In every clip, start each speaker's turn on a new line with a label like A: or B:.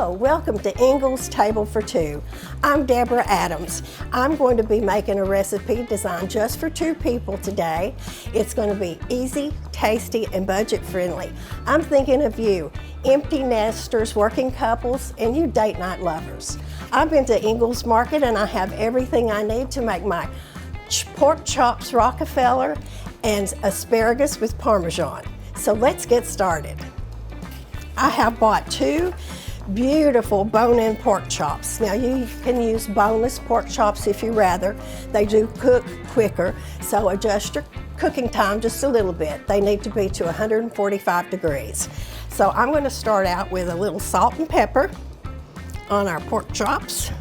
A: Hello, welcome to Ingles Table for Two. I'm Deborah Adams. I'm going to be making a recipe designed just for two people today. It's going to be easy, tasty, and budget friendly. I'm thinking of you, empty nesters, working couples, and you date night lovers. I've been to Ingles Market and I have everything I need to make my pork chops Rockefeller and asparagus with Parmesan. So let's get started. I have bought two beautiful bone-in pork chops. Now you can use boneless pork chops if you rather. They do cook quicker, so adjust your cooking time just a little bit. They need to be to 145 degrees. So I'm going to start out with a little salt and pepper on our pork chops.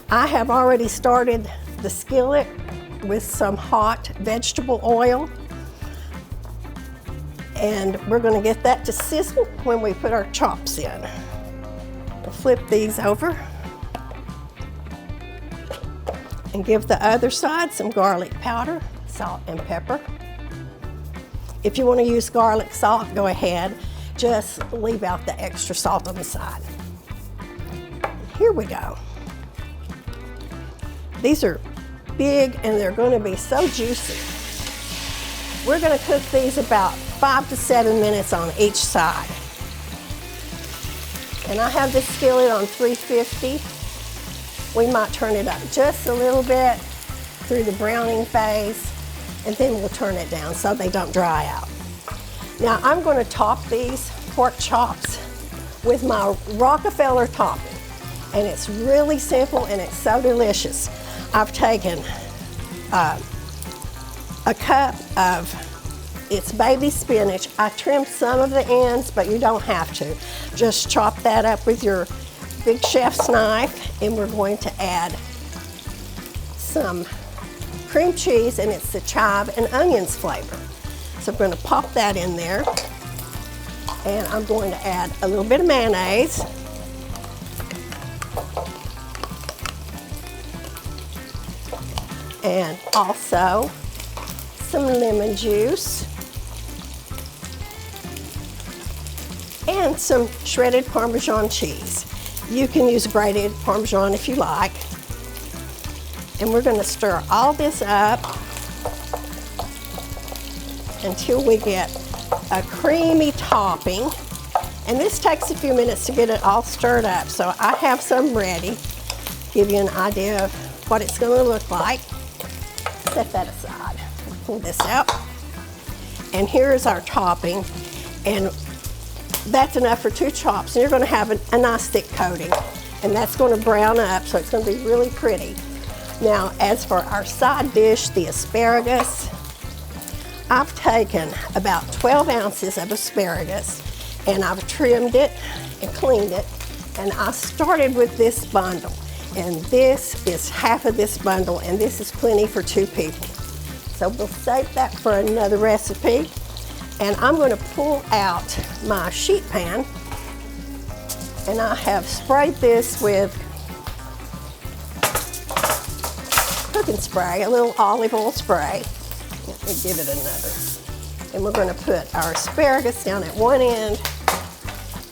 A: I have already started the skillet with some hot vegetable oil. And we're going to get that to sizzle when we put our chops in. We'll flip these over and give the other side some garlic powder, salt and pepper. If you want to use garlic salt, go ahead. Just leave out the extra salt on the side. Here we go. These are big and they're going to be so juicy. We're going to cook these about 5 to 7 minutes on each side. And I have this skillet on 350. We might turn it up just a little bit through the browning phase, and then we'll turn it down so they don't dry out. Now I'm going to top these pork chops with my Rockefeller topping. And it's really simple and it's so delicious. I've taken a cup of it's baby spinach. I trimmed some of the ends, but you don't have to. Just chop that up with your big chef's knife, and we're going to add some cream cheese, and it's the chive and onions flavor. So I'm going to pop that in there, and I'm going to add a little bit of mayonnaise. And also some lemon juice. And some shredded Parmesan cheese. You can use grated Parmesan if you like. And we're going to stir all this up until we get a creamy topping. And this takes a few minutes to get it all stirred up. So I have some ready. Give you an idea of what it's going to look like. Set that aside. Pull this out. And here is our topping. And that's enough for two chops, and you're going to have a nice thick coating, and that's going to brown up, so it's going to be really pretty. Now, as for our side dish, the asparagus, I've taken about 12 ounces of asparagus, and I've trimmed it and cleaned it, and I started with this bundle, and this is half of this bundle, and this is plenty for two people. So we'll save that for another recipe. And I'm going to pull out my sheet pan, and I have sprayed this with cooking spray, a little olive oil spray. Let me give it another. And we're going to put our asparagus down at one end,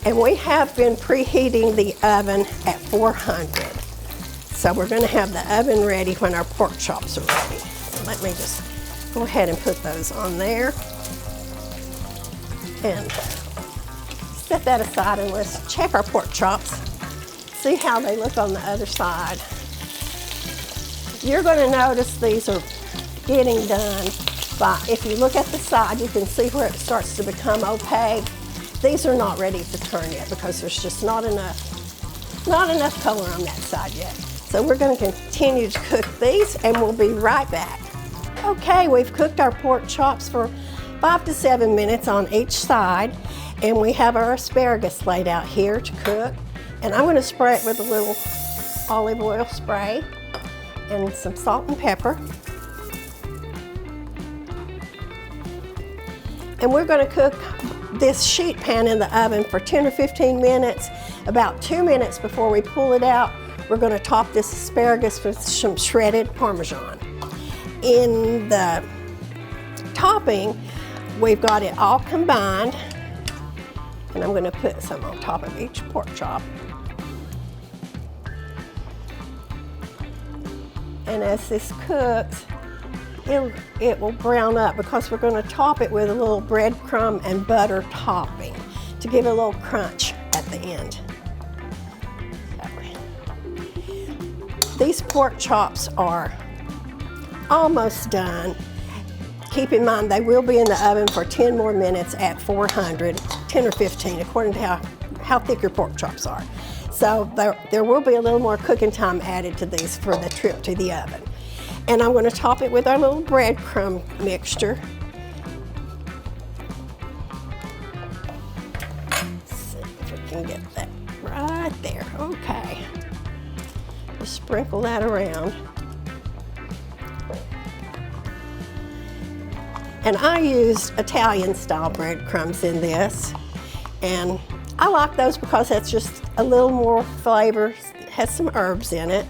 A: and we have been preheating the oven at 400. So we're going to have the oven ready when our pork chops are ready. So let me just go ahead and put those on there. And set that aside, and let's check our pork chops. See how they look on the other side. You're going to notice these are getting done by, if you look at the side, you can see where it starts to become opaque. These are not ready to turn yet because there's just not enough color on that side yet. So we're going to continue to cook these, and we'll be right back. Okay, we've cooked our pork chops for 5 to 7 minutes on each side, and we have our asparagus laid out here to cook. And I'm going to spray it with a little olive oil spray and some salt and pepper. And we're going to cook this sheet pan in the oven for 10 or 15 minutes. About 2 minutes before we pull it out, we're going to top this asparagus with some shredded Parmesan. In the topping, we've got it all combined, and I'm going to put some on top of each pork chop. And as this cooks, it will brown up because we're going to top it with a little breadcrumb and butter topping to give it a little crunch at the end. These pork chops are almost done. Keep in mind they will be in the oven for 10 more minutes at 400, 10 or 15 according to how thick your pork chops are. So there will be a little more cooking time added to these for the trip to the oven. And I'm going to top it with our little breadcrumb mixture. Let's see if we can get that right there. Okay. Just sprinkle that around. And I used Italian style breadcrumbs in this. And I like those because that's just a little more flavor. It has some herbs in it.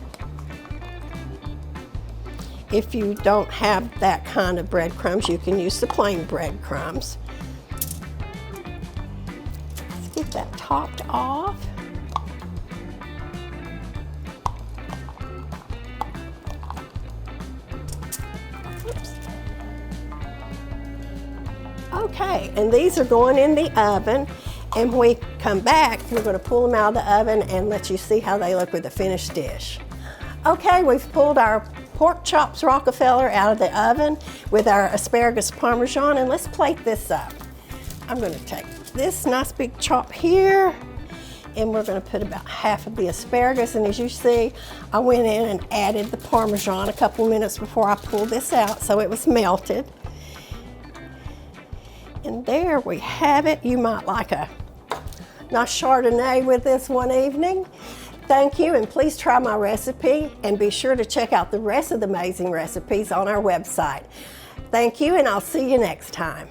A: If you don't have that kind of breadcrumbs, you can use the plain breadcrumbs. Let's get that topped off. Oops. Okay, and these are going in the oven. And when we come back, we're going to pull them out of the oven and let you see how they look with the finished dish. Okay, we've pulled our pork chops Rockefeller out of the oven with our asparagus Parmesan, and let's plate this up. I'm going to take this nice big chop here, and we're going to put about half of the asparagus. And as you see, I went in and added the Parmesan a couple minutes before I pulled this out, so it was melted. And there we have it. You might like a nice Chardonnay with this one evening. Thank you, and please try my recipe, and be sure to check out the rest of the amazing recipes on our website. Thank you, and I'll see you next time.